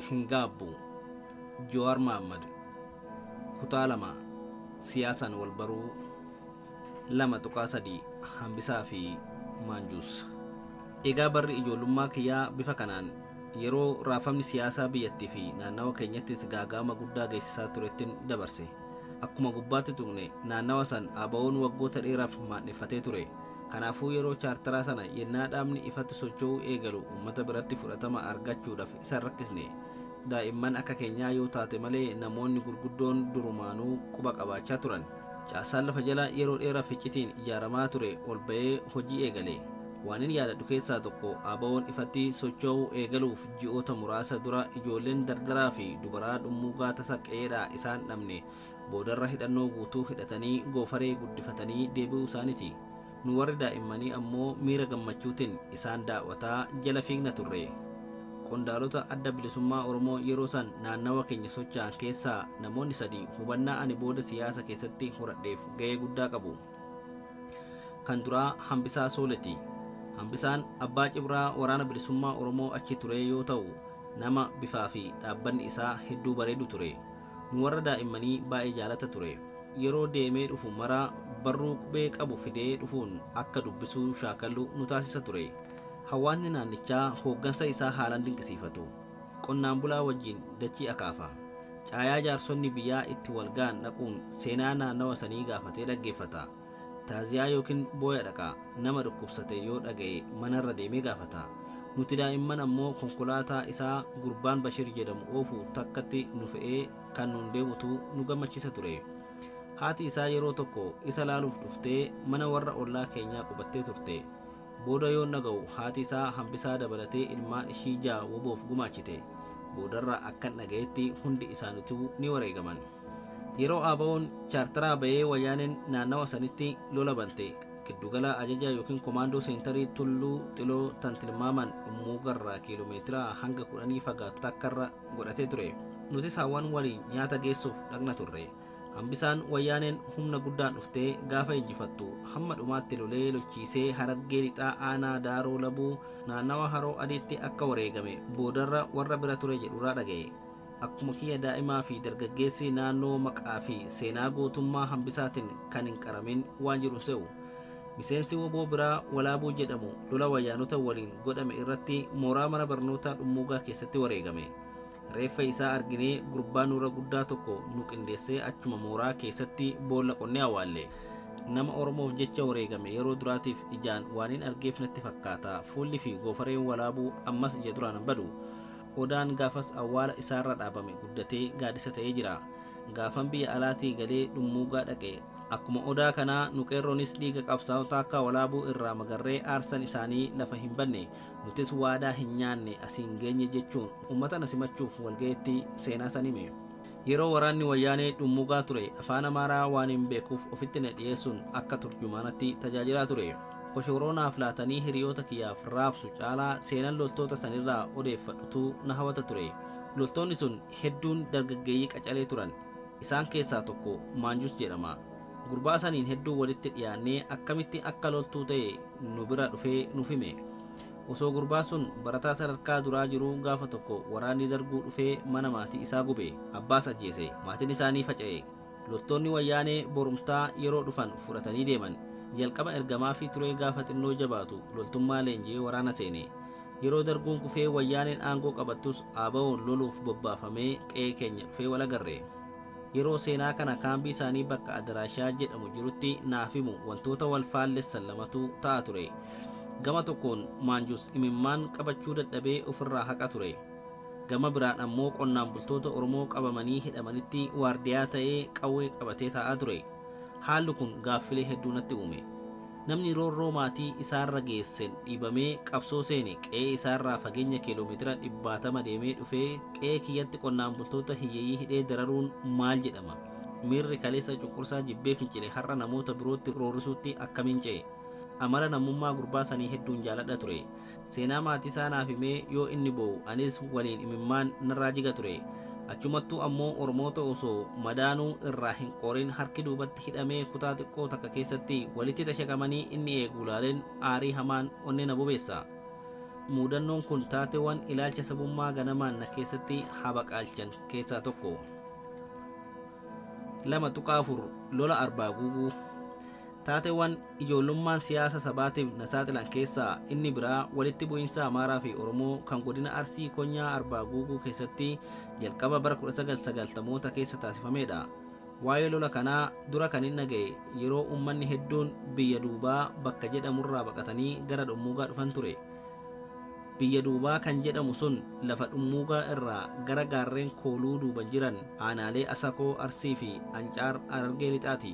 Hinggaabbu Jawaar Mahaammad kutaa lama siyaasaan wal baruu 2.3 hambisaa fi maanjuus. Egaa barri ijoollummaa kiyyaa bifa kanaan yeroo raafamni siyaasaa biyyattii fi naannawa keenyattis gaaga'ama guddaa geessisaa turettiin dabarse. Akkuma gubbaatti tuqne naannawa san ABO'n waggoota dheeraaf maadheffatee ture. Kanaafuu yeroo chaartaraa sana yennaa dhaabni ifatti socho'uu eegalu uummata biratti fudhatama argachuudhaaf isa rakkisne. Daa'imman akka keenyaa yoo taate malee namoonni gurguddoon durumaanuu quba qabaachaa turan. Caasaan lafa jala yeroo dheeraaf iccitiin ijaaramaa ture ol ba'ee hojii eegale. Waan inni yaadadhu keessaa tokko ABO'n ifatti socho'uu eegaluuf ji'oota muraasa dura ijoolleen dardaraa fi dubaraa dhummuugaa tasa qe'eedhaa isaan dhabne boodarra hidhannoo guutuu hidhatanii goofaree guddifatanii deebi'uu isaaniiti. Nu warri daa'immanii ammoo miira gammachuutiin isaan daawwataa jala fiigna turre. Qondaalota adda bilisummaa Oromoo yeroo san naannawa keenya socho'an keessaa namoonni 3 hubannaa ani booda siyaasa keessatti horadheef ga'ee guddaa qabu. Kan duraa Hambisaa Sooleti. Hambisaan abbaa cibraa waraana bilisummaa Oromoo achi ture yoo ta'u nama bifaa fi dhaabbanni isaa hedduu bareedu ture. Nu warra daa'immanii baay'ee jaalata ture. Yeroo deemee dhufu mara barruu qubee qabu fidee dhufuun akka dubbisuu shaakallu nu taasisa ture. Hawaasni naannichaa hooggansa isaa haalaan dinqisiifatu. Qonnaan bulaa wajjin dachii akaafa. Caayaa jaarsonni biyyaa itti wal ga'an dhaquun seenaa naannawa sanii gaafatee dhaggeeffata. Taaziyaa yookiin booya dhaqa. Nama dhukkubsate yoo dhaga'e manarra deemee gaafata. Nuti daa'imman ammoo konkolaataa isaa Gurbaan Bashir jedhamu oofu takkatti nu fe'ee kan nuun deemutu nu gammachiisa ture. Haati isaa yeroo tokko isa laaluuf dhuftee mana warra ollaa keenyaa qubattee turte. Booda yoo naga'u haati isaa Hambisaa dabalatee ilmaan ishii 6 woboof gumaachite. Boodarra akkan dhaga'etti hundi isaaniituu ni wareegaman. Yeroo ABO'n chaartaraa ba'ee wayyaaneen naannawa sanitti lola bante giddugala ajajaa yookiin komaandoo seentarii Tulluu Xiloo tan tilmaaman dhummuugarraa kiiloomeetira hanga 10 fagaatu takkarra godhatee ture. Nutis hawwan waliin nyaata geessuuf dhaqna turre. Hambisaan wayyaaneen humna guddaan dhuftee gaafa injifattu hamma dhumaatti lolee lolchiisee Harargee lixaa aanaa Daaroo Labuu naannawa Haroo Adiitti akka wareegame boodarra warra bira ture jedhuraa dhaga'e. Akkuma kiyya daa'imaa fi dargaggeessi naannoo maqaa fi seenaa gootummaa Hambisaatiin kan hin qaramin waan jiru se'u. Miseensi woboo biraa Walaabuu jedhamu lola wayyaanota waliin godhame irratti mooraa mana barnootaa dhummuugaa keessatti wareegame. Reeffa isaa arginee gurbaa nurra guddaa tokko nu qindeessee achuma mooraa keessatti boolla qonnee awwaalle. Nama Oromoof jecha wareegame yeroo duraatiif ijaan waan hin argeef natti fakkaata. Fuulli fi goofareen Walaabuu ammas ija duraan hin badu. Odaan gaafas awwaala isaarra dhaabame guddatee gaaddisa ta'ee jira. Gaafan biyya alaatii galee dhummuugaa dhaqe. Akkuma odaa kanaa nu qeerroonis dhiiga qabsaa'ota akka Walaabuu irraa magarree aarsan isaanii lafa hin banne. Nutis waadaa hin nyaanne asiin geenye jechuun uummata na simachuuf walga'iitti seenaa san hime. Yeroo waraanni wayyaanee dhummuugaa ture afaan Amaaraa waan hin beekuuf ofitti na dhiyeessuun akka turjumaanatti tajaajilaa ture. Koshoroonaaf laatanii hiriyoota kiyyaaf raabsu caalaa seenan loltoota sanirraa odeeffadhutu na hawata ture. Loltoonni sun hedduun dargaggeeyyii qacalee turan. Isaan keessaa tokko Maanjus jedhama. Gurbaa saniin hedduu walitti dhiyaannee akkamitti akka loltuu ta'e nu bira dhufee nuuf hime. Osoo gurbaa sun barataa sadarkaa duraa jiruu gaafa tokko waraanni darguu dhufee mana maatii isaa gube. Abbaas ajjeese. Maatiin isaanii faca'e. Loltoonni wayyaanee borumtaa yeroo dhufan fudhatanii deeman. Jalqaba ergamaa fi turee gaafa xinnoo jabaatu loltummaa leenjii waraana seene. Yeroo darguun kufee wayyaaneen aangoo qabattus ABO'n loluuf bobbaafamee qe'ee keenya dhufee wal agarre. Yeroo seenaa kana kaambii isaanii bakka Adaraashaa jedhamu jirutti naaf himu wantoota wal faallessan lamatu ta'a ture. Gama tokkoon Maanjus imimmaan qabachuu dadhabee ofirraa haqa ture. Gama biraan ammoo qonnaan bultoota Oromoo qabamanii hidhamanitti waardiyaa ta'ee qawwee qabatee taa'aa ture. Haalli kun gaaffilee hedduu natti uume. Namni roorroo maatii isaarra geessen dhiibamee qabsoo seene qe'ee isaarraa fageenya kiiloomeetira 70 deemee dhufee qe'ee kiyyatti qonnaan bultoota hiyyeeyyii hidhee dararuun maal jedhama? Miirri kaleessa cunqursaa jibbee fincile har'a namoota birootti roorrisuutti akkamiin ce'e? Amala namummaa gurbaa sanii hedduun jaaladha ture. Seenaa maatii isaa naaf himee yoo inni boo'u anis waliin imimmaan narraa jiga ture. Achumattuu ammoo Oromoota osoo madaanuu irraa hin qorin harki duubatti hidhamee kutaa xiqqoo takka keessatti walitti tashakamanii inni eegu laaleen aarii hamaan onnee na bobeessa. muudannoon kun taateewwan ilaalcha sabummaa ganamaan na keessatti habaqaalchan keessaa tokko. 2.4 Lola arbaa guuguu. Taateewwan ijoollummaan siyaasa sabaatiif na saaxilan keessaa inni biraa walitti bu'iinsa Amaaraa fi Oromoo kan godina Arsii Konyaa arbaa guuguu keessatti jalqaba bara 1990moota keessa taasifamedha. Waa'ee lola kanaa dura kan hin dhaga'e yeroo uummanni hedduun biyya duubaa bakka jedhamurraa baqatanii gara dhummuugaa dhufan ture. Biyya duubaa kan jedhamu sun lafa dhummuugaa irraa gara gaarreen kooluu duuban jiran aanaalee Asakoo, Arsii fi Ancaar Harargee lixaati.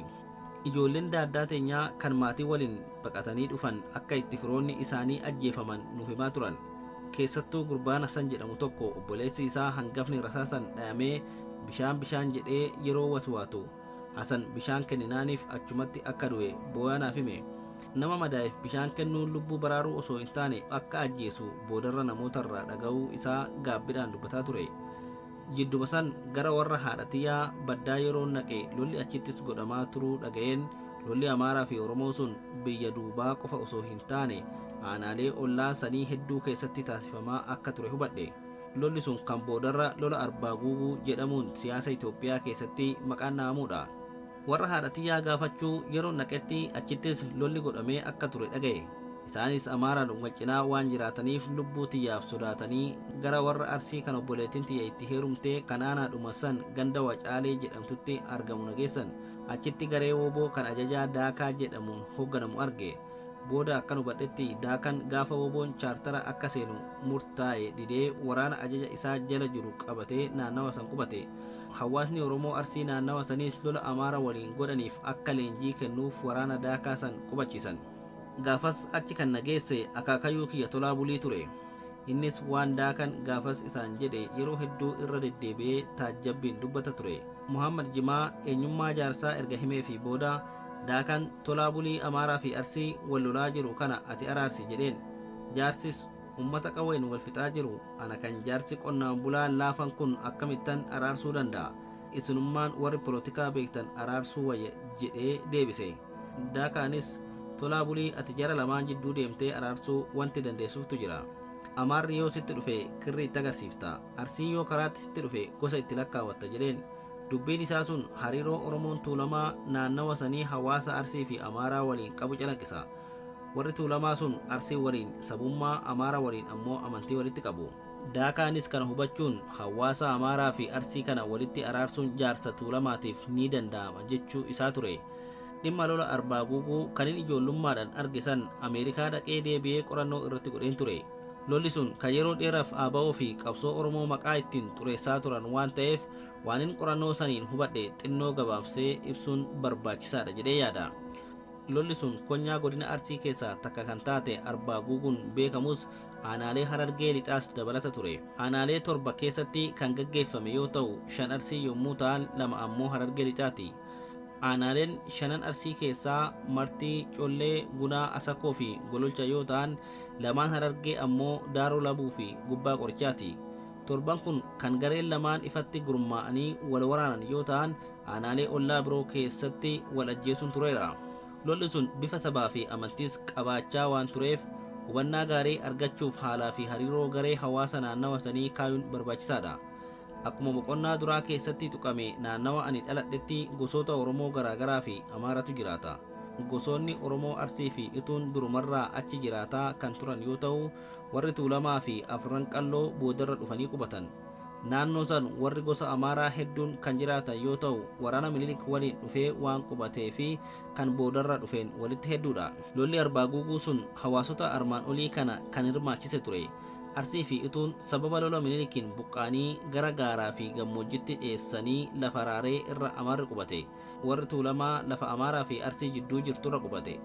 Ijoolleen daaddaa teenyaa kan maatii waliin baqatanii dhufan akka itti firoonni isaanii ajjeefaman nuuf himaa turan. Keessattuu gurbaan Hasan jedhamu tokko obboleessi isaa hangafni rasaasan dhayamee bishaan jedhee yeroo watwaatu Hasan bishaan kenninaaniif achumatti akka du'e boo'anaaf hime. Nama madaa'eef bishaan kennuun lubbuu baraaruu osoo hin taane akka ajjeesu boodarra namootarraa dhaga'uu isaa gaabbidhaan dubbataa ture. Jidduma san gara warra haadhatiyyaa baddaa yeroo naqe lolli achittis godhamaa turuu dhaga'een lolli Amaaraa fi Oromoo sun biyya duubaa qofa osoo hin taane aanaalee ollaa sanii hedduu keessatti taasifamaa akka ture hubadhe. Lolli sun kan boodarra lola arbaa guuguu jedhamuun siyaasa Itoophiyaa keessatti maqaan naamuudha. Warra haadhatiyyaa gaafachuu yeroo naqetti achittis lolli godhamee akka ture dhaga'e. Isaanis Amaaraan waccinaa waan jiraataniif lubbuu tiyyaaf sodaatanii gara warra Arsii kan obboleettiin tiyya itti heerumtee kanaanaadhuma san ganda Wacaalee jedhamtutti argamu nageessan. Achitti garee wooboo kan ajajaa Daakaa jedhamuun hoogganamu arge. Booda akkan hubadhetti Daakan gaafa woboon chaartara akka seenu murtaa'e didee waraana ajaja isaa jala jiru qabatee naannawa san qubate. Hawaasni Oromoo Arsii naannawa saniis lola Amaara waliin godhaniif akka leenjii kennuuf waraana Daakaa san qubachiisan. Gaafas achi kan nageesse akaakayyuu kiyya Tolaa Bulii ture. Innis waan Daakan gaafas isaan jedhe yeroo hedduu irra deddeebi'ee taajjabbiin dubbata ture. Muhammad Jimaa eenyummaa jaarsaa erga himee fi booda Daakan Tolaa Bulii Amaaraa fi Arsii wal lolaa jiru kana ati araarsi jedheen. Jaarsis ummata qawween wal fixaa jiru ana kan jaarsi qonnaan bulaan laafan kun akkamittan araarsuu danda'a. Isinummaan warri polotikaa beektan araarsuu wayya jedhee deebise. Daakaanis Tolaa Bulii ati jara lamaan jidduu deemtee araarsuu wanti dandeessuuftu jira. Amaarri yoo sitti dhufe kirri itti agarsiifta. Arsiin yoo karaatti sitti dhufe gosa itti lakkaawwatta jedheen. Dubbiin isaa sun hariiroo Oromoon Tuulamaa naannawa sanii hawaasa Arsii fi Amaaraa waliin qabu calaqqisa. Warri Tuulamaa sun Arsii waliin sabummaa, Amaaraa waliin ammoo amantii walitti qabu. Daakaanis kana hubachuun hawaasa Amaaraa fi Arsii kana walitti araarsuun jaarsa Tuulamaatiif ni danda'ama jechuu isaa ture. Dhimma lola arbaa guuguu kan inni ijoollummaadhaan argisan Ameerikaa dhaqee deebi'ee qorannoo irratti godheen ture. Lolli sun kan yeroo dheeraaf ABO fi qabsoo Oromoo maqaa ittiin xureessaa turan waan ta'eef waan inni qorannoo saniin hubadhe xinnoo gabaabsee ibsuun barbaachisaadha jedhee yaada. Lolli sun Konyaa godina Arsii keessaa takka kan taate arbaa guuguun beekamus aanaalee Harargee lixaas dabalata ture. Aanaalee 7 keessatti kan gaggeeffame yoo ta'u 5 Arsii yommuu ta'an 2 ammoo Harargee lixaati. Aanaaleen 5 Arsii keessaa Martii, Collee, Gunaa, Asakoo fi Gololcha yoo ta'an 2 Harargee ammoo Daaroo Labuu fi Gubbaa Qorichaati. 7 kun kan gareen lamaan ifatti gurmaa'anii wal waraanan yoo ta'an aanaalee ollaa biroo keessatti wal ajjeesuun tureera. Lolli sun bifa sabaa fi amantiis qabaachaa waan tureef hubannaa gaarii argachuuf haalaa fi hariiroo garee hawaasa naannawa sanii kaayuun barbaachisaadha. Akkuma boqonnaa duraa keessatti tuqame naannawa ani dhaladhetti gosoota Oromoo garaagaraa fi Amaaratu jiraata. Gosoonni Oromoo Arsii fi Ituun durumarraa achi jiraataa kan turan yoo ta'u warri Tuulamaa fi Afran Qalloo boodarra dhufanii qubatan. Naannoo san warri gosa Amaaraa hedduun kan jiraatan yoo ta'u waraana Minilik waliin dhufee waan qubatee fi kan boodarra dhufeen walitti hedduudha. Lolli arbaa guuguu sun hawaasota armaan olii kana kan hirmaachise ture. Arsii fi Ituun sababa lola Minilikiin buqqaanii gara gaaraa fi gammoojjitti dhiyeessanii lafa raaree irra Amaarri qubate. Warri Tuulamaa lafa Amaaraa fi Arsii jidduu jirturra qubate.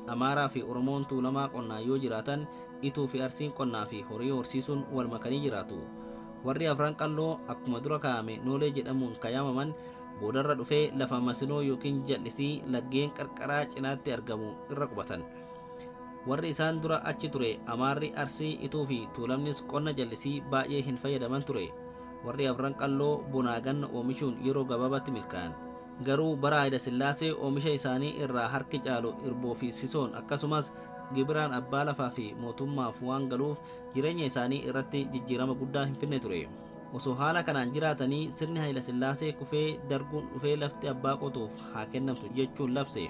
Amaaraa fi Oromoon Tuulamaa qonnaa yoo jiraatan Ituu fi Arsiin qonnaa fi horii horsiisuun wal makanii jiraatu. Warri Afran Qalloo akkuma dura kaa'ame Noolee jedhamuun kaayamaman boodarra dhufee lafa Masinoo yookiin jallisii laggeen qarqaraa cinaatti argamu irra qubatan. Warri isaan dura achi ture Amaarri, Arsii, Ituu fi Tuulamnis qonna jallisii baay'ee hin fayyadaman ture. Warri Afran Qalloo bonaa ganna oomishuun yeroo gabaabatti milkaa'an. Garuu bara Hayila Sillaasee oomisha isaanii irraa harki caalu Irboo fi Sisoon akkasumas gibiraan abbaa lafaa fi mootummaaf waan galuuf jireenya isaanii irratti jijjiirama guddaa hin finne ture. Osoo haala kanaan jiraatanii sirni Hayila Sillaasee kufee darguun dhufee lafti abbaa qotuuf haa kennamtu jechuun labse.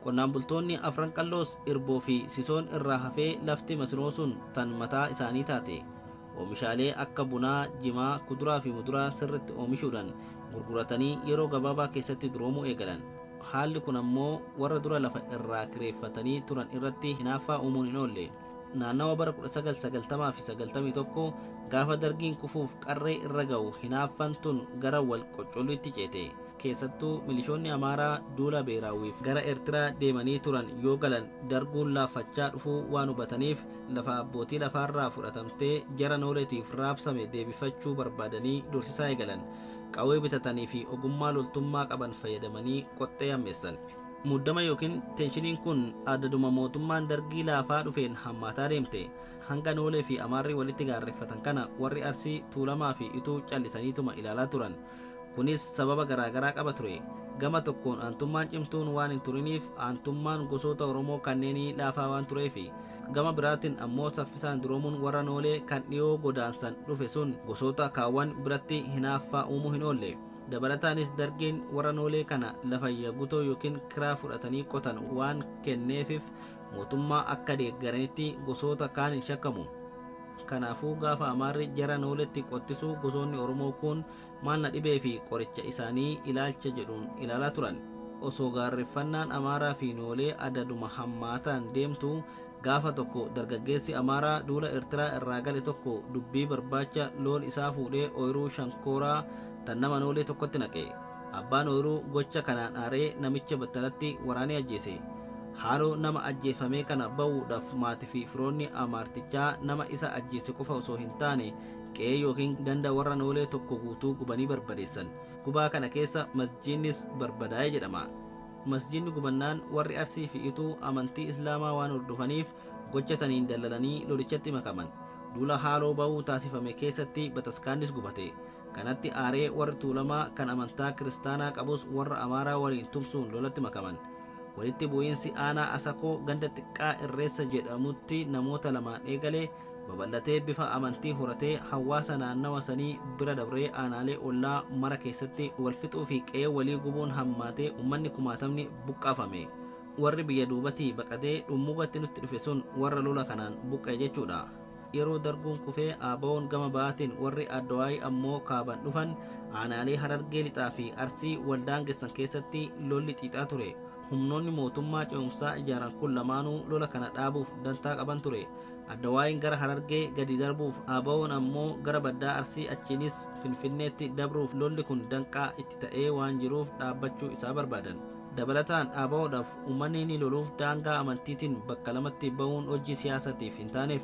Qonnaan bultoonni afran qalloos irboo fi sisoon irraa hafee lafti Masnoo sun tan mataa isaanii taate. Oomishaalee akka bunaa, jimaa, kuduraa fi muduraa sirriitti oomishuudhaan gurguratanii yeroo gabaabaa keessatti duroomuu eegalan. Haalli kun ammoo warra dura lafa irraa kireeffatanii turan irratti hinaaffaa uumuun hin oolle. Naannawa bara 1990 fi 91 gaafa dargiin kufuuf qarree irra ga'u hinaaffaan tun gara wal qoccoluutti ceete. Keessattuu milishoonni Amaaraa duula beeraawwiif gara Eertiraa deemanii turan yoo galan darguun laaffachaa dhufuu waan hubataniif lafa abbootii lafaarraa fudhatamtee jara nooleetiif raabsame deebifachuu barbaadanii dursisaa eegalan. Qawwee bitatanii fi ogummaa loltummaa qaban fayyadamanii qoxxee hammeessan. Muddama yookiin tenshiniin kun adaduma mootummaan dargii laafaa dhufeen hammaataa deemte. Hanga noolee fi Amaarri walitti gaarreeffatan kana warri Arsii Tuulamaa fi Ituu callisaniituma ilaalaa turan. Kunis sababa garaagaraa qaba ture. Gama tokkoon aantummaan cimtuun waan hin turiniif aantummaan gosoota Oromoo kanneenii laafaa waan tureefi gama biraatiin ammoo saffisaan duroomuun warra noolee kan dhiyoo godaansan dhufe sun gosoota kaawwan biratti hinaaffaa uumuu hin oolle. Dabalataanis dargiin warra noolee kana lafa yaggutoo yookiin kiraa fudhatanii qotan waan kenneefiif mootummaa akka deeggaranitti gosoota kaan hin shakkamu. Kanaafuu gaafa Amaarri jara nooletti qottisuu gosoonni Oromoo kun maal na dhibee fi qoricha isaanii ilaalcha jedhuun ilaalaa turan. Osoo gaarreeffannaan Amaaraa fi noolee adaduma hammaataan deemtu gaafa tokko dargaggeessi Amaaraa duula Eertiraa irraa gale tokko dubbii barbaacha loon isaa fuudhee ooyiruu shankooraa tan nama noolee tokkotti naqe. Abbaan ooyiruu gocha kanaan aaree namicha battalatti waraanee ajjeese. Haaloo nama ajjeefamee kana ba'uudhaaf maatii fi firoonni Amaartichaa nama isa ajjeese qofa osoo hin taane qe'ee yookiin ganda warra noolee tokko guutuu gubanii barbadeessan. Gubaa kana keessa masjiinnis barbadaa'ee jedhama. Masjiinni gubannaan warri Arsii fi Ituu amantii Islaamaa waan hordofaniif gocha saniin dallalanii lolichatti makaman. Duula haaloo ba'uu taasifame keessatti bataskaannis gubate. Kanatti aaree warri Tuulamaa kan amantaa kiristaanaa qabus warra Amaaraa waliin tumsuun lolatti makaman. Walitti bu'iinsi aanaa Asakoo ganda xiqqaa Irreessa jedhamutti namoota lamaan eegalee babal'atee bifa amantii horatee hawaasa naannawa sanii bira dabree aanaalee ollaa mara keessatti wal fixuu fi qe'ee walii gubuun hammaatee uummanni kumaatamni buqqaafame. Warri biyya duubatii baqatee dhummugatti nutti dhufe sun warra lola kanaan buqqa'e jechuudha. Yeroo darguun kufee Aabawoon gama ba'aatiin warri Addawaayii ammoo kaaban dhufan aanaalee Harargee lixaa fi Arsii waldaangessan keessatti lolli xiixaa ture. Humnoonni mootummaa ce'umsaa ijaaran kun lamaanuu lola kana dhaabuuf dantaa qaban ture. Addawaayiin gara Harargee gadi darbuuf Aabawoon ammoo gara baddaa Arsii achiinis Finfinneetti dabruuf lolli kun danqaa itti ta'ee waan jiruuf dhaabbachuu isaa barbaadan. Dabalataan Aabawoodhaaf uummanni ni loluuf daangaa amantiitiin bakka lamatti ba'uun hojii siyaasatiif hin taaneef.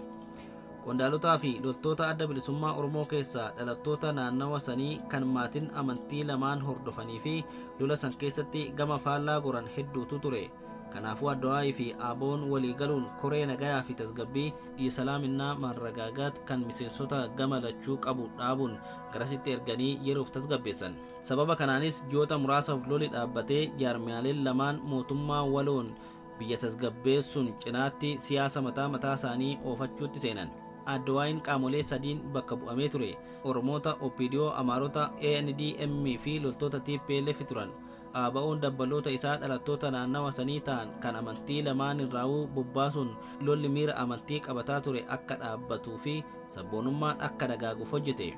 Qondaalotaa fi loltoota adda bilisummaa Oromoo keessaa dhalattoota naannawa sanii kan maatiin amantii lamaan hordofanii fi lola san keessatti gama faallaa goran hedduutu ture. Kanaafuu Addawaayii fi Aabawoon walii galuun koree nagayaa fi tasgabbii Isalaaminaa Maarragaagaat kan miseensota gama lachuu qabu dhaabuun garasitti erganii yeroof tasgabbeessan. Sababa kanaanis ji'oota muraasaaf loli dhaabbatee jaarmiyaaleen lamaan mootummaa waloon biyya tasgabbeessuun cinaatti siyaasa mataa isaanii oofachuutti seenan. Addawaayiin qaamolee sadiin bakka bu'amee ture. Oromoota, OPDO, Amaarota, ANDM fi loltoota TPLF turan. Aabawoon dabbaloota isaa dhalattoota naannawa sanii ta'an kan amantii lamaan irraa'uu bobbaasuun lolli miira amantii qabataa ture akka dhaabbatuu fi sabboonummaan akka dagaaguuf hojjete.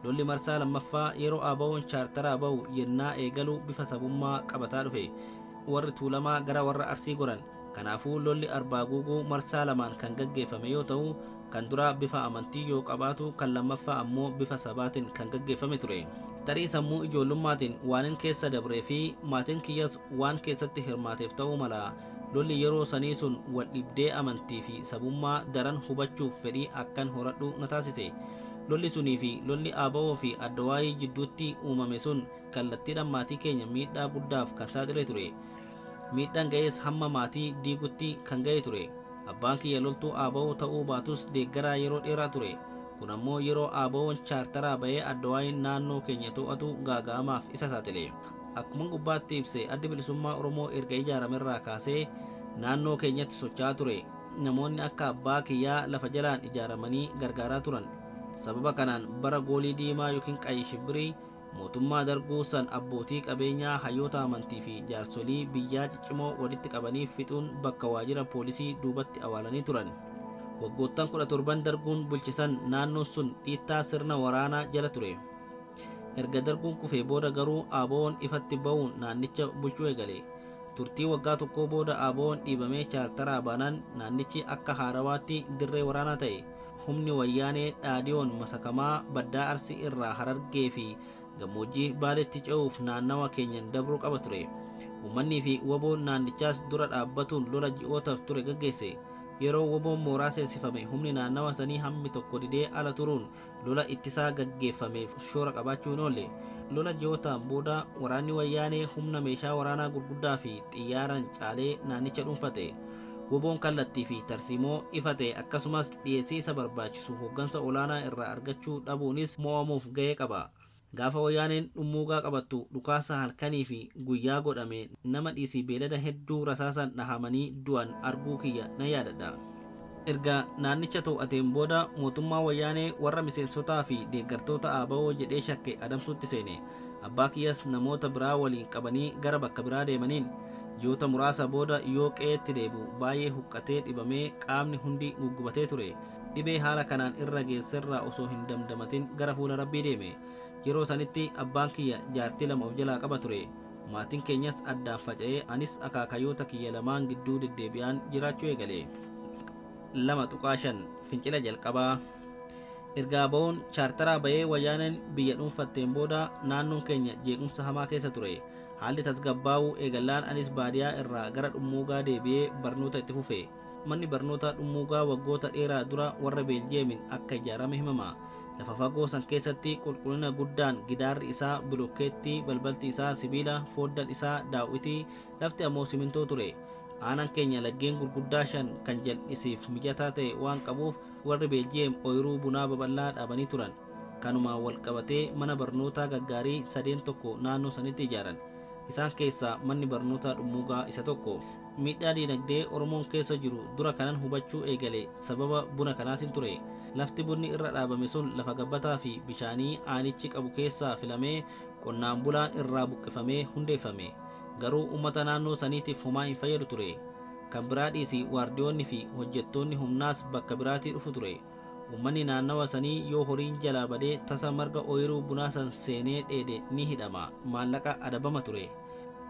Lolli marsaa lammaffaa yeroo Aabawoon chaartaraa ba'u yennaa eegalu bifa sabummaa qabataa dhufe. Warri Tuulamaa gara warra Arsii goran. Kanaafuu lolli Arbaa Guuguu marsaa lamaan kan gaggeeffame yoo ta'u, kan duraa bifa amantii yoo qabaatu kan lammaffaa ammoo bifa sabaatiin kan gaggeeffame ture. Tarii sammuu ijoollummaatiin waanin keessa dabree fi maatiin kiyyas waan keessatti hirmaateef ta'uu mala lolli yeroo sanii sun wal dhibdee amantii fi sabummaa daran hubachuuf fedhii akkan horadhu na taasise. Lolli sunii fi lolli Aabawoo fi Addawaayii jidduutti uumame sun kallattiidhaan maatii keenya miidhaa guddaaf kan saaxile ture. Miidhaan ga'ees hamma maatii diigutti kan ga'e ture. Abbaan kiyya loltuu Aabawoo ta'uu baatus deeggaraa yeroo dheeraa ture. Kun ammoo yeroo Aabawoon chaartaraa ba'ee Addawaayiin naannoo keenya to'atu gaaga'amaaf isa saaxile. Akkuma gubbaatti ibse addi bilisummaa Oromoo erga ijaaramerraa kaasee naannoo keenyatti socho'aa ture. Namoonni akka abbaa kiyyaa lafa jalaan ijaaramanii gargaaraa turan. Sababa kanaan bara goolii diimaa yookiin qayi shibbirii mootummaa darguu san abbootii qabeenyaa, hayyoota amantii fi jaarsolii biyyaa ciccimoo walitti qabanii fixuun bakka waajjira poolisii duubatti awwaalanii turan. Waggoottan 17 darguun bulchisan naannoon sun dhiittaa sirna waraanaa jala ture. Erga darguun kufee booda garuu ABO'n ifatti ba'uun naannicha bulchuu eegale. Turtii waggaa tokkoo booda ABO'n dhiibamee chaartaraa baanaan naannichi akka haarawaatti dirree waraanaa ta'e. Humni wayyaanee dhaadiyoon masakamaa baddaa Arsii irraa Harargee fi gammoojjii Baaleetti ce'uuf naannawa keenyan dabruu qaba ture. Uummanni fi WBO'n naannichaas dura dhaabbatuun lola ji'ootaaf ture gaggeesse. Yeroo WBO'n mooraa seensifame humni naannawa sanii hammi tokko didee ala turuun lola ittisaa gaggeeffameef shoora qabaachuu hin oolle. Lola ji'ootaan booda waraanni wayyaanee humna meeshaa waraanaa gurguddaa fi xiyyaaraan caalee naannicha dhuunfate. WBO'n kallattii fi tarsiimoo ifate akkasumas dhiyeessii isa barbaachisu hooggansa olaanaa irraa argachuu dhabuunis mo'amuuf ga'ee qaba. Gaafa wayyaaneen dhummuugaa qabattu dhukaasa halkanii fi guyyaa godhame nama dhiisii beelada hedduu rasaasan dhahamanii du'an arguu kiyya na yaadadha. Erga naannicha to'ateen booda mootummaa wayyaanee warra miseensotaa fi deeggartoota ABO jedhee shakke adamsuutti seene. Abbaa kiyyas namoota biraa waliin qabanii gara bakka biraa deemaniin ji'oota muraasa booda yoo qe'eetti deebi'u baay'ee huqqatee dhibamee qaamni hundi guggubatee ture. Dhibee haala kanaan irra geesserraa osoo hin damdamatin gara fuula Rabbii deeme. Yeroo sanitti abbaan kiyya jaartii lama of jalaa qaba ture. Maatiin keenyas addaan faca'ee anis akaakayyoota kiyya lamaan gidduu deddeebi'aan jiraachuu eegale. 2.5 Fincila jalqabaa. Erga ABO'n chaartaraa ba'ee wayyaaneen biyya dhuunfatteen booda naannoon keenya jeequmsa hamaa keessa ture. Haalli tasgabbaa'uu eegallaan anis baadiyaa irraa gara dhummuugaa deebi'ee barnoota itti fufe. Manni barnoota dhummuugaa waggoota dheeraa dura warra Beeljeemiin akka ijaarame himama. Lafa fagoo san keessatti qulqullina guddaan gidaarri isaa bilokkeettii, balbalti isaa sibiila, fooddan isaa daawwitii, lafti ammoo simintoo ture. Aanaan keenya laggeen gurguddaa 5 kan jal'isiif mijataa ta'e waan qabuuf warri Beeljeem ooyiruu bunaa babal'aa dhaabanii turan. Kanumaan wal qabatee mana barnootaa gaggaarii 3 naannoo sanitti ijaaran. Isaan keessaa manni barnootaa dhummuugaa isa tokko. Miidhaa diinagdee Oromoon keessa jiru dura kanan hubachuu eegale sababa buna kanaatiin ture. Lafti bunni irra dhaabame sun lafa gabbataa fi bishaanii aanichi qabu keessaa filamee qonnaan bulaan irraa buqqifamee hundeeffame. Garuu uummata naannoo saniitiif homaa hin fayyadu ture. Kan biraa dhiisii waardiyoonni fi hojjettoonni humnaas bakka biraatii dhufu ture. Uummanni naannawa sanii yoo horiin jalaa badee tasa marga ooyiruu bunaa san seenee dheede ni hidhama, maallaqa adabama ture.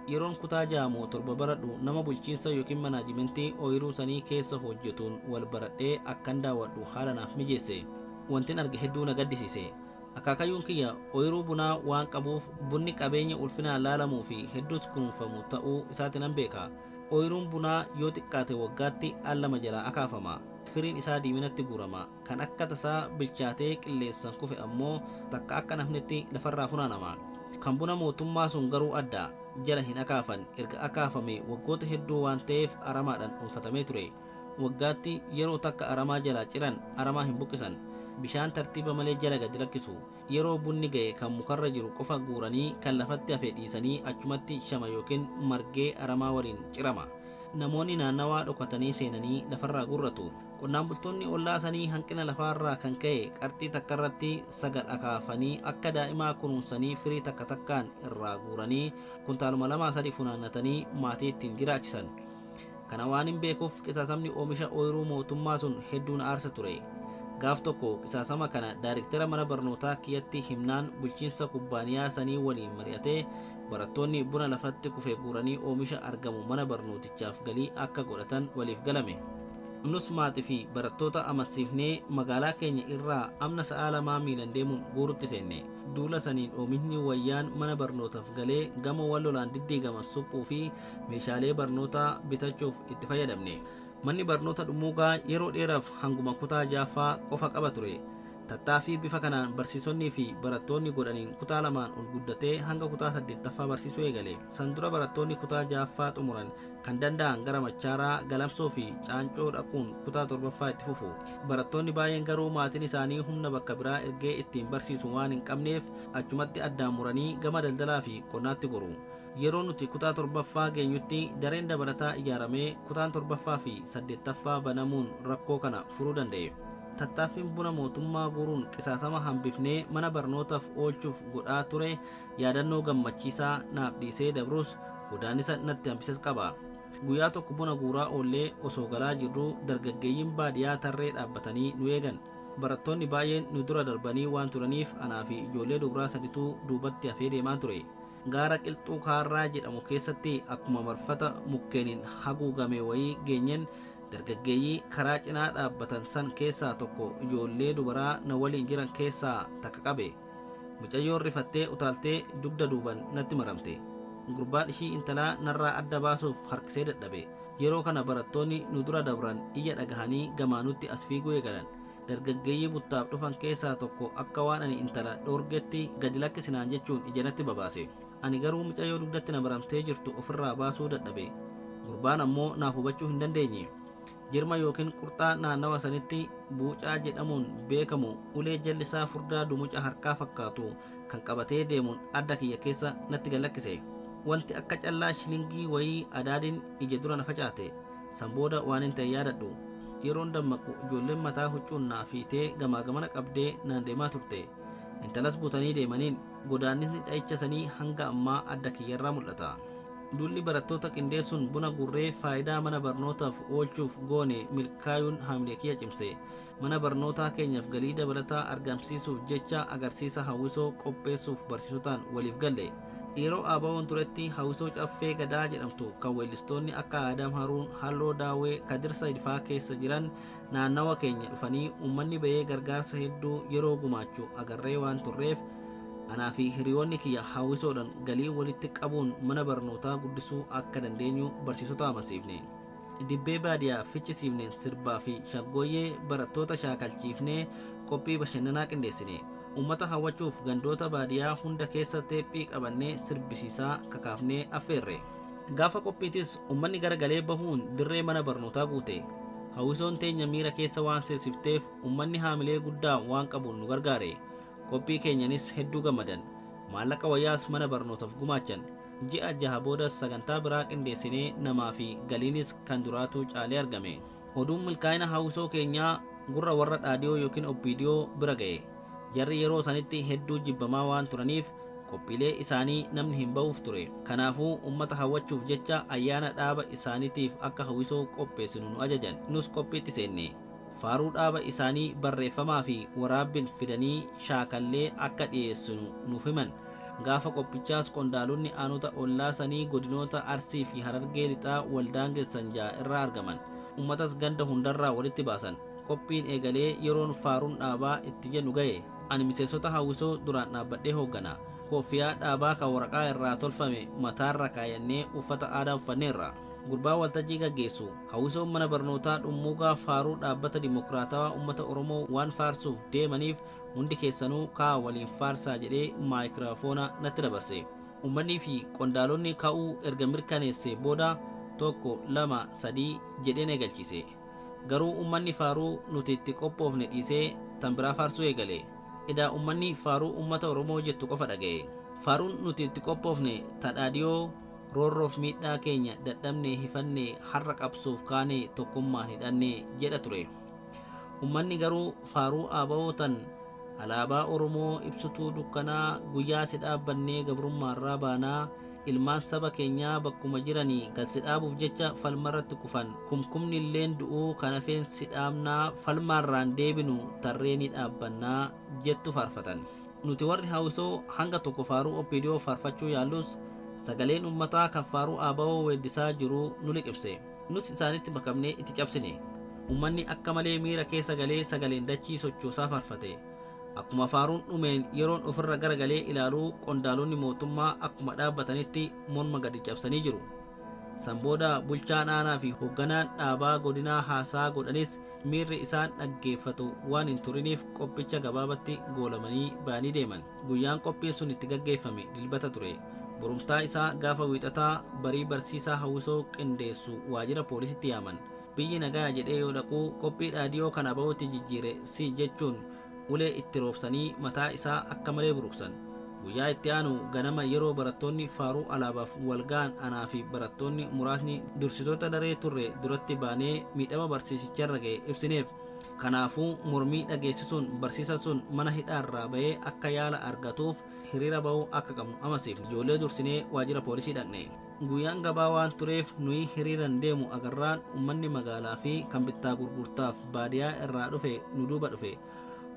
Yeroon kutaa 6 baradhu nama bulchiinsa yookiin manaajimentii ooyiruu sanii keessa hojjetuun wal baradhee akkan daawwadhu haala naaf mijeesse. Wantin arge hedduu na gaddisiise. Akaakayyuun kiyya ooyiruu bunaa waan qabuuf bunni qabeenya ulfinaan laalamuu fi hedduus kunuunfamu ta'uu isaatiin nan beeka. Ooyiruun bunaa yoo xiqqaate waggaatti al 2 jalaa akaafama. Firiin isaa diiminatti guurama. Kan akka tasaa bilchaatee qilleessan kufe ammoo takka akka nafnetti lafarraa funaanama. Kan buna mootummaa sun garuu adda. Jala hin akaafan. Erga akaafame waggoota hedduu waan ta'eef aramaadhaan dhuunfatamee ture. Waggaatti yeroo takka aramaa jalaa ciran aramaa hin buqqisan. Bishaan tartiiba malee jala gadi lakkisu. Yeroo bunni ga'e kan mukarra jiru qofa guuranii kan lafatti hafe dhiisanii achumatti shama yookiin margee aramaa waliin cirama. Namoonni naannawaa dhokatanii seenanii lafarraa gurratu. Qonnaan bultoonni ollaa sanii hanqina lafaarraa kan ka'e qarxii takkarratti sagal akaafanii akka daa'imaa kunuunsanii firii takka takkaan irraa guuranii kuntaaluma 2-3 funaannatanii maatii ittiin jiraachisan. Kana waan hin beekuuf qisaasamni oomisha ooyiruu mootummaa sun hedduun aarsa ture. Gaaf tokko qisaasama kana daayrektara mana barnootaa kiyyatti himnaan bulchiinsa kubbaaniyaa sanii waliin mari'atee barattoonni buna lafatti kufee guuranii oomisha argamu mana barnootichaaf galii akka godhatan waliif galame. Nus maatii fi barattoota amansiifnee magaalaa keenya irraa amna sa'a 2 miilan deemuun guurutti seenne. Duula saniin oomishni wayyaan mana barnootaaf galee gama wal lolaan diddiigaman suphuu fi meeshaalee barnootaa bitachuuf itti fayyadamne. Manni barnoota dhummuugaa yeroo dheeraaf hanguma kutaa 6ffaa qofa qaba ture. Tattaaffii bifa kanaan barsiisonni fi barattoonni godhaniin kutaa 2 ol guddatee hanga kutaa 8ffaa barsiisuu eegale. San dura barattoonni kutaa 6ffaa xumuran kan danda'an gara Machaaraa, Galamsoo fi Caancoo dhaquun kutaa 7ffaa itti fufu. Barattoonni baay'een garuu maatiin isaanii humna bakka biraa ergee ittiin barsiisu waan hin qabneef achumatti addaan muranii gama daldalaa fi qonnaatti goru. yeroo nuti kutaa torbaffaa geenyutti dareen dabalataa ijaaramee kutaan torbaffaa fi saddeettaffaa banamuun rakkoo kana furuu danda'e. Tattaaffiin buna mootummaa guuruun qisaasama hambifnee mana barnootaaf oolchuuf godhaa ture yaadannoo gammachiisaa naaf dhiisee dabrus godaannisa natti hambises qaba. Guyyaa tokko buna guuraa oollee osoo galaa jirru dargaggeeyyiin baadiyyaa tarree dhaabbatanii nu eegan. Barattoonni baay'een nu dura darbanii waan turaniif anaa fi ijoollee dubaraa saditu duubatti hafee deemaa ture. Gaara qilxuu kaarraa jedhamu keessatti akkuma marfata mukkeeniin haguugame wayii geenyen dargaggeeyyii karaa cinaa dhaabbatan san keessaa tokko ijoollee dubaraa na waliin jiran keessaa takka qabe. Mucayyoon rifattee utaaltee dugda duuban natti maramte. Gurbaan ishii intalaa narraa adda baasuuf harkisee dadhabe. Yeroo kana barattoonni nu dura dabran iyya dhagahanii gamaanutti as fiiguu eegalan. Dargaggeeyyii buttaaf dhufan keessaa tokko akka waan ani intala dhoorgetti gadi lakkisinaan jechuun ija natti babaase. Ani garuu mucayyoo dugdatti na maramtee jirtu ofirraa baasuu dadhabe. Gurbaan ammoo naaf hubachuu hin dandeenye. Jirma yookiin qurxaa naannawa sanitti buucaa jedhamuun beekamu ulee jallisaa furdaa dumuca harkaa fakkaatu kan qabatee deemuun adda kiyya keessa natti gallakkise. Wanti akka callaa shilingii wayii adaadiin ija dura na facaate. San booda waan hin ta'e yaadadhu. Yeroon dammaqu ijoolleen mataa huccuun naa fiitee gamaa gamana qabdee naan deemaa turte. Intalas butanii deemaniin godaannisni dha'icha sanii hanga ammaa adda kiyyarraa mul'ata. Dulli barattoota qindeessuun buna gurree faayidaa mana barnootaaf oolchuuf goone milkaayuun haamilee kiyya cimse. Mana barnootaa keenyaaf galii dabalataa argamsiisuuf jecha agarsiisa hawwisoo qopheessuuf barsiisotaan waliif galle. Yeroo ABO'n turetti hawwisoo caffee gadaa jedhamtu kan weellistoonni akka Adam Haruun, Halloo Daawwee, Kadir Saidfaa keessa jiran naannawa keenya dhufanii uummanni bahee gargaarsa hedduu yeroo gumaachuu agarree waan turreef anaa fi hiriyoonni kiyya hawwisoodhaan galii walitti qabuun mana barnootaa guddisuu akka dandeenyu barsiisota amansiifne. Dibbee baadiyyaa fichisiifneen sirbaa fi shaggooyyee barattoota shaakalchiifnee qophii bashannanaa qindeessine. Ummata hawwachuuf gandoota baadiyyaa hunda keessa teephii qabannee sirbisiisaa kakaafnee affeerre. Gaafa qophiitis ummanni garagalee bahuun dirree mana barnootaa guute. Hawwisoon teenya miira keessa waan seensifteef ummanni haamilee guddaa waan qabuun nu gargaare. Qophii keenyanis hedduu gammadan. Maallaqa wayyaas mana barnootaaf gumaachan. Ji'a jaha boodas sagantaa biraa qindeessinee namaa fi galiinis kan duraatu caalee argame. Oduun milkaa'ina hawwisoo keenyaa gurra warra dhaadiyoo yookiin obbiidiyoo bira ga'e. Jarri yeroo sanitti hedduu jibbamaa waan turaniif qophiilee isaanii namni hin ba'uuf ture. Kanaafuu ummata hawwachuuf jecha ayyaana dhaaba isaaniitiif akka hawwisoo qopheessinu nu ajajan. Nus qophiitti seenne. Faaruu dhaaba isaanii barreeffamaa fi waraabbiin fidanii shaakallee akka dhiyeessinu nuuf himan. Gaafa qophichaas qondaalonni aanota ollaa sanii godinoota Arsii fi Harargee lixaa waldaangessan ja'a irraa argaman. Ummatas ganda hundarraa walitti baasan. Qophiin eegalee yeroon faaruun dhaabaa itti jennu ga'e. Ani miseensota hawwisoo duraan dhaabbadhee hooggana. Koffiyaa dhaabaa kan waraqaa irraa tolfame mataarra kaayannee uffata aadaa uffanneerra. Gurbaa waltajjii gaggeessu. Hawwisoon mana barnootaa dhummuugaa faaruu dhaabbata dimokiraatawaa uummata Oromoo waan faarsuuf deemaniif hundi keessanuu kaa waliin faarsaa jedhee maayikiraafoona natti dabarse. Ummannii fi qondaalonni ka'uu erga mirkaneessee booda 1 2 3 jedheen eegalchise. Garuu ummanni faaruu nuti itti qophoofne dhiisee tan biraa faarsuu eegale. Idaa ummanni faaruu uummata Oromoo jettu qofa dhaga'e. Faaruun nuti itti qophoofne tadhaadhiyoo roorroof miidhaa keenya dadhabnee hifannee har'a qabsuuf kaanee tokkummaan hidhannee jedha ture. Ummanni garuu faaruu ABO tan alaabaa Oromoo ibsituu dukkanaa guyyaa si dhaabbannee gabrummaarraa baanaa ilmaan saba keenyaa bakkuma jiranii kan si dhaabuuf jecha falmarratti kufan kumkumni illeen du'uu kan hafeen si dhaabnaa falmaarraan deebinu tarree ni dhaabbannaa jettu faarfatan. Nuti warri hawwisoo hanga tokko faaruu OPDO faarfachuu yaallus sagaleen ummataa kan faaruu ABO weeddisaa jiru nu liqimse. Nus isaanitti makamnee itti cabsine. Ummanni akka malee miira keessa galee sagaleen dachii sochoosaa faarfate. Akkuma faaruun dhumeen yeroon ofirra garagalee ilaaluu qondaalonni mootummaa akkuma dhaabbatanitti morma gadi cabsanii jiru. San booda bulchaan aanaa fi hoogganaan dhaabaa godinaa haasaa godhanis miirri isaan dhaggeeffatu waan hin turiniif qophicha gabaabatti goolamanii ba'anii deeman. Guyyaan qophiin sun itti gaggeeffame dilbata ture. Borumtaa isaa gaafa wiixataa barii barsiisaa hawwisoo qindeessu waajjira poolisitti yaaman. Biyyi nagaa jedhee yoo dhaquu qophii dhaadiyoo kana ba'uutti jijjiire si jechuun ulee itti roobsanii mataa isaa akka malee buruqsan. guyyaa itti aanu ganama yeroo barattoonni faaruu alaabaaf walga'an anaa fi barattoonni muraasni dursitoota daree turre duratti baanee miidhama barsiisicharra ga'e ibsineef. Kanaafuu mormii dhageessisuun barsiisa sun mana hidhaarraa ba'ee akka yaala argatuuf hiriira ba'uu akka qabnu amasiif ijoollee dursinee waajjira poolisii dhaqne. Guyyaan gabaa waan tureef nuyi hiriiran deemu agarraan uummanni magaalaa fi kan bittaa gurgurtaaf baadiyaa irraa dhufe nu duuba dhufe.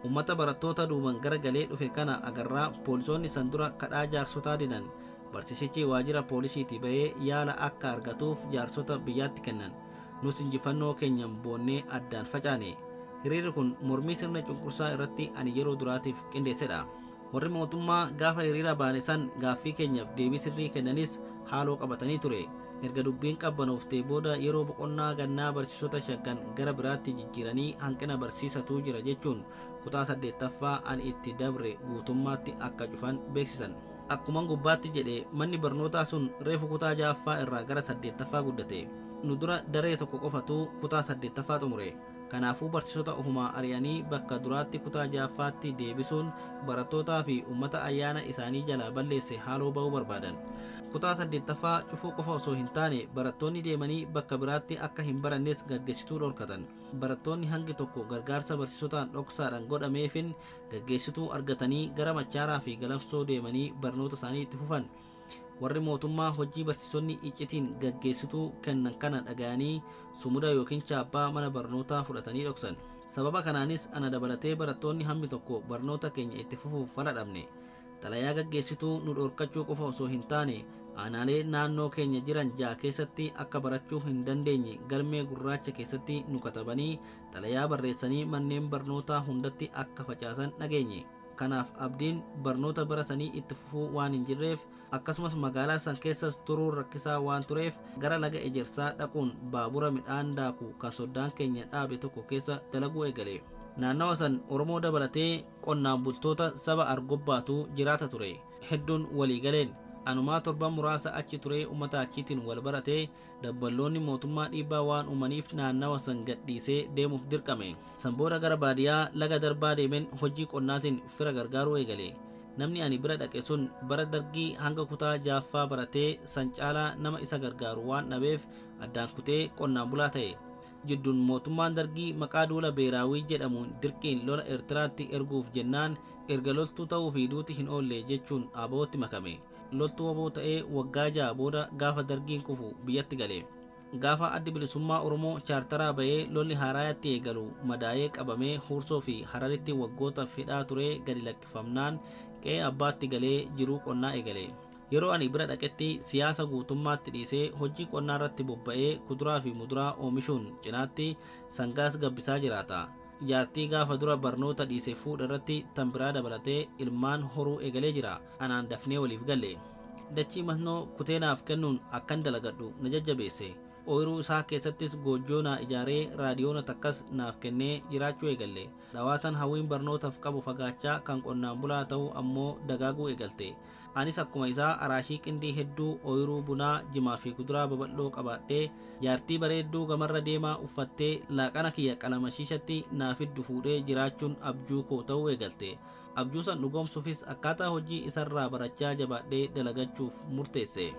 Uummata barattoota duuban garagalee dhufe kana agarraa poolisoonni san dura kadhaa jaarsotaa didan. Barsiisichi waajjira poolisiitii ba'ee yaala akka argatuuf jaarsota biyyaatti kennan. Nus injifannoo keenyan boonnee addaan facaane. Hiriirri kun mormii sirna cunqursaa irratti ani yeroo duraatiif qindeessedha. Warri mootummaa gaafa hiriira baane san gaaffii keenyaaf deebii sirrii kennanis haaloo qabatanii ture. Erga dubbiin qabbanooftee booda yeroo boqonnaa gannaa barsiisota shaggan gara biraatti jijjiiranii hanqina barsiisatu jira jechuun kutaa 8ffaa ani itti dabre guutummaatti akka cufan beeksisan. Akkuma gubbaatti jedhe manni barnootaa sun reefu kutaa 6ffaa irraa gara 8ffaa guddate. Nu dura daree tokko qofatu kutaa 8ffaa xumure. Kanaafuu barsiisota ofumaa ari'anii bakka duraatti kutaa 6ffaatti deebisuun barattootaa fi uummata ayyaana isaanii jalaa balleesse haaloo ba'uu barbaadan. Kutaa 8ffaa cufuu qofa osoo hin taane barattoonni deemanii bakka biraatti akka hin barannes gaggeessituu dhorkatan. Barattoonni hangi tokko gargaarsa barsiisotaan dhoksaadhaan godhameefin gaggeessituu argatanii gara Machaaraa fi Galamsoo deemanii barnoota isaanii itti fufan. Warri mootummaa hojii barsiisonni iccitiin gaggeessituu kennan kana dhaga'anii sumuda yookiin chaappaa mana barnootaa fudhatanii dhoksan. Sababa kanaanis ana dabalatee barattoonni hammi tokko barnoota keenya itti fufuuf fala dhabne. Xalayaa gaggeessituu nu dhorkachuu qofa osoo hin taane aanaalee naannoo keenya jiran 6 keessatti akka barachuu hin dandeenye galmee gurraacha keessatti nu katabanii xalayaa barreessanii manneen barnootaa hundatti akka facaasan dhageenye. Kanaaf abdiin barnoota barasanii itti fufuu waan hin jirreef akkasumas magaalaa san keessas turuun rakkisaa waan tureef gara laga ejersaa dhaquun baabura midhaan daaku kan soddaan keenya dhaabe tokko keessa dalaguu eegale. Naannawa san Oromoo dabalatee qonnaan bultoota saba Argobbaatu jiraata ture. Hedduun walii galeen anumaa torban muraasa achi ture uummata achiitiin wal baratee dabballoonni mootummaa dhiibbaa waan uumaniif naannawa san gadhiisee deemuuf dirqame. San booda gara baadiyaa laga darbaa deemeen hojii qonnaatiin fira gargaaruu eegale. Namni ani bira dhaqe sun bara dargii hanga kutaa 6ffaa baratee san caalaa nama isa gargaaru waan dhabeef addaan kutee qonnaan bulaa ta'e. Jidduun mootummaan dargii maqaa duula beeraawii jedhamuun dirqiin lola Eertiraatti erguuf jennaan erga loltuu ta'uu fi duuti hin oolle jechuun ABO'tti makame. Loltuu ABO ta'ee waggaa 6 booda gaafa dargiin kufu biyyatti gale. Gaafa addi bilisummaa Oromoo chaartaraa ba'ee lolli haaraayatti eegalu madaa'ee qabamee Hursoo fi Hararitti waggoota fedhaa ture gadi lakkifamnaan qe'ee abbaatti galee jiruu qonnaa eegale. Yeroo ani bira dhaqetti siyaasa guutummaatti dhiisee hojii qonnaa irratti bobba'ee kuduraa fi muduraa oomishuun cinaatti sangaas gabbisaa jiraata. Jaartii gaafa dura barnoota dhiise fuudha irratti tan biraa dabalatee ilmaan horuu eegalee jira. Anaan dafnee waliif galle. Dachii masnoo kuteenaaf kennuun akkan dalagadhu na jajjabeesse. Ooyiruu isaa keessattis goojjoo naa ijaaree raadiyoona takkas naaf kennee jiraachuu eegalle. Dhawaatan hawwiin barnootaaf qabu fagaachaa kan qonnaan bulaa ta'uu ammoo dagaaguu eegalte. Anis akkuma isaa araashii qindii hedduu ooyiruu bunaa jimaa fi kuduraa babal'oo qabaadhee jaartii bareedduu gamarra deemaa uffattee laaqana kiyya qalamashiishatti naafiddu fuudhee jiraachuun abjuu koo ta'uu eegalte. Abjuu san dhugoomsuufis akkaataa hojii isarraa barachaa jabaadhee dalagachuuf murteesse.